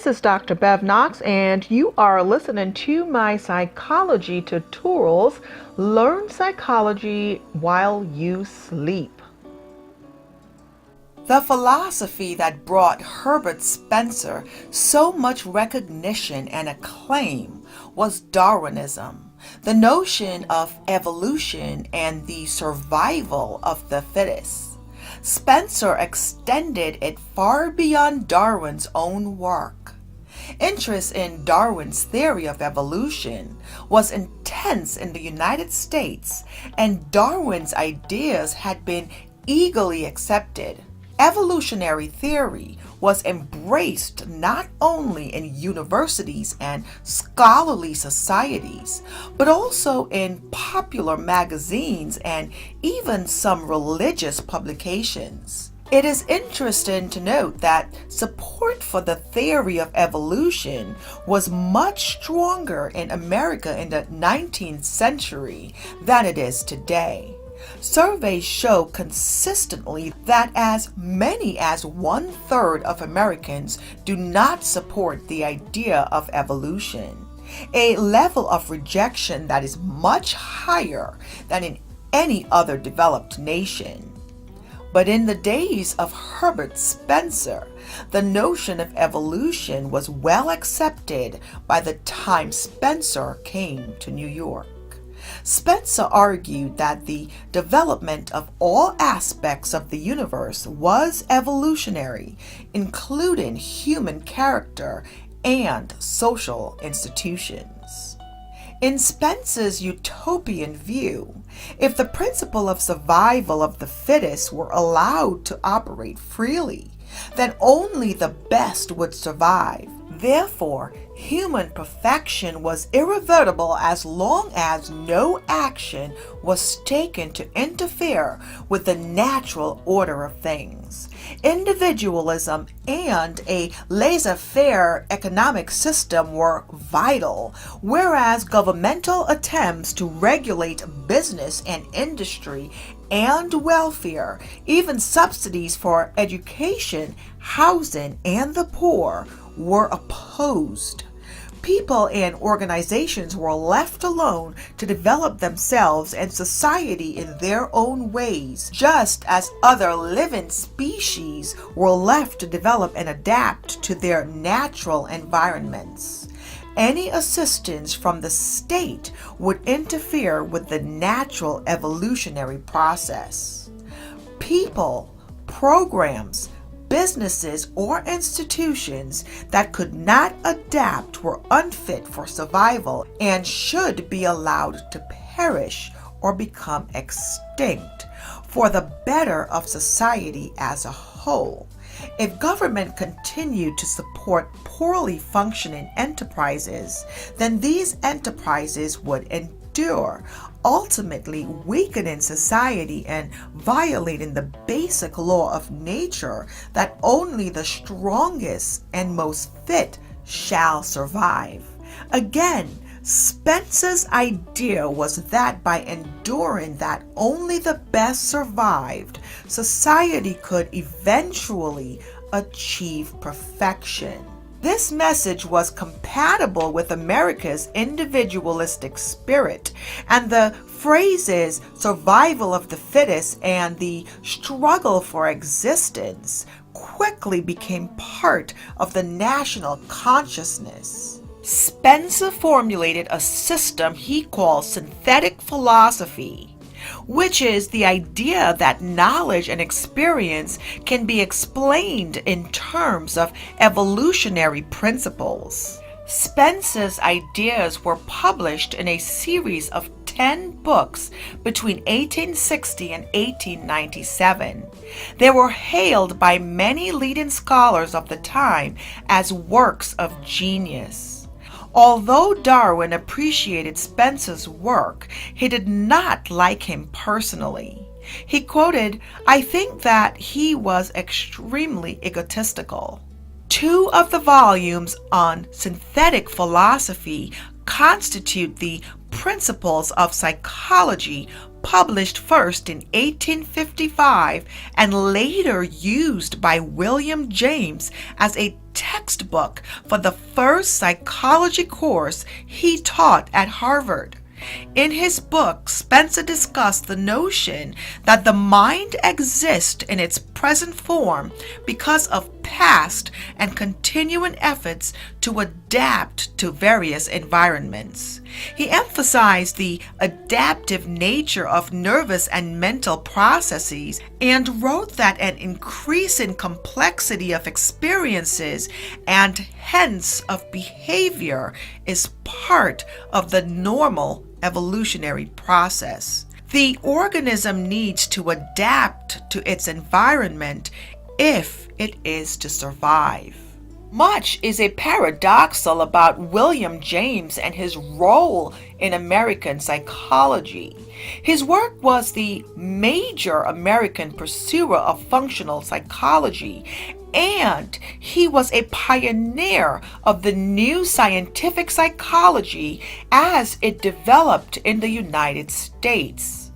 This is Dr. Bev Knox, and you are listening to my psychology tutorials. Learn psychology while you sleep. The philosophy that brought Herbert Spencer so much recognition and acclaim was Darwinism, the notion of evolution and the survival of the fittest. Spencer extended it far beyond Darwin's own work. Interest in Darwin's theory of evolution was intense in the United States, and Darwin's ideas had been eagerly accepted. Evolutionary theory was embraced not only in universities and scholarly societies, but also in popular magazines and even some religious publications. It is interesting to note that support for the theory of evolution was much stronger in America in the 19th century than it is today. Surveys show consistently that as many as 1/3 of Americans do not support the idea of evolution, a level of rejection that is much higher than in any other developed nation. But in the days of Herbert Spencer, the notion of evolution was well accepted by the time Spencer came to New York. Spencer argued that the development of all aspects of the universe was evolutionary, including human character and social institutions. In Spencer's utopian view, if the principle of survival of the fittest were allowed to operate freely, then only the best would survive. Therefore, human perfection was irreversible as long as no action was taken to interfere with the natural order of things. Individualism and a laissez-faire economic system were vital, whereas governmental attempts to regulate business and industry and welfare, even subsidies for education, housing, and the poor, were opposed. People and organizations were left alone to develop themselves and society in their own ways, just as other living species were left to develop and adapt to their natural environments. Any assistance from the state would interfere with the natural evolutionary process. People, programs, businesses, or institutions that could not adapt were unfit for survival and should be allowed to perish or become extinct for the better of society as a whole. If government continued to support poorly functioning enterprises, then these enterprises would endure, ultimately weakening society and violating the basic law of nature that only the strongest and most fit shall survive. Again, Spencer's idea was that by enduring that only the best survived, society could eventually achieve perfection. This message was compatible with America's individualistic spirit, and the phrases survival of the fittest and the struggle for existence quickly became part of the national consciousness. Spencer formulated a system he called synthetic philosophy, which is the idea that knowledge and experience can be explained in terms of evolutionary principles. Spencer's ideas were published in a series of 10 books between 1860 and 1897. They were hailed by many leading scholars of the time as works of genius. Although Darwin appreciated Spencer's work, he did not like him personally. He quoted, "I think that he was extremely egotistical." 2 of the volumes on synthetic philosophy constitute the Principles of Psychology, published first in 1855 and later used by William James as a textbook for the first psychology course he taught at Harvard. In his book, Spencer discussed the notion that the mind exists in its present form because of past and continuing efforts to adapt to various environments. He emphasized the adaptive nature of nervous and mental processes and wrote that an increasing complexity of experiences and hence of behavior is part of the normal evolutionary process. The organism needs to adapt to its environment if it is to survive. Much is a paradoxal about William James and his role in American psychology. His work was the major American pursuer of functional psychology, and he was a pioneer of the new scientific psychology as it developed in the United States.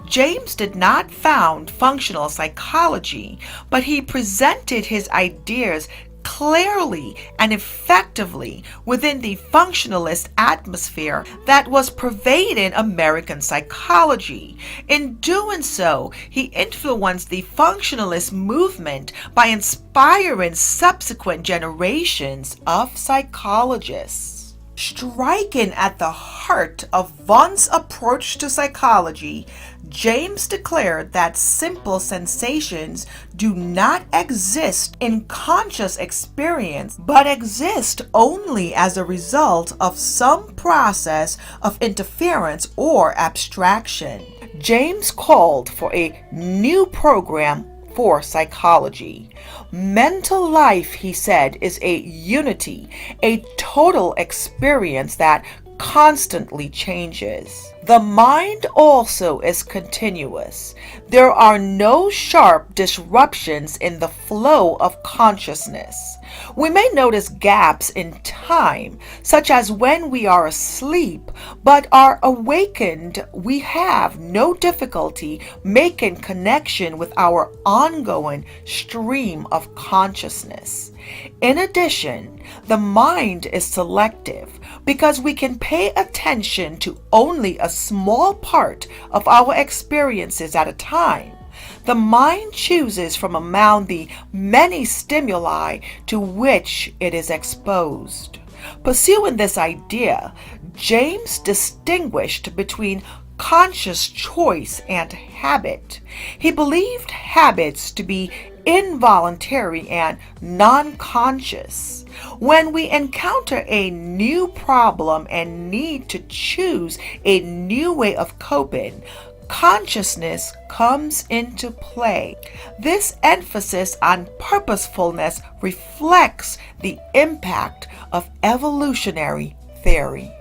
James did not found functional psychology, but he presented his ideas clearly and effectively within the functionalist atmosphere that was pervading American psychology. In doing so, he influenced the functionalist movement by inspiring subsequent generations of psychologists. Striking at the heart of Wundt's approach to psychology, James declared that simple sensations do not exist in conscious experience, but exist only as a result of some process of interference or abstraction. James called for a new program for psychology. Mental life, he said, is a unity, a total experience that constantly changes. The mind also is continuous. There are no sharp disruptions in the flow of consciousness. We may notice gaps in time, such as when we are asleep, but are awakened, we have no difficulty making connection with our ongoing stream of consciousness. In addition, the mind is selective because we can pay attention to only a small part of our experiences at a time. The mind chooses from among the many stimuli to which it is exposed. Pursuing this idea, James distinguished between conscious choice and habit. He believed habits to be involuntary and non-conscious. When we encounter a new problem and need to choose a new way of coping, consciousness comes into play. This emphasis on purposefulness reflects the impact of evolutionary theory.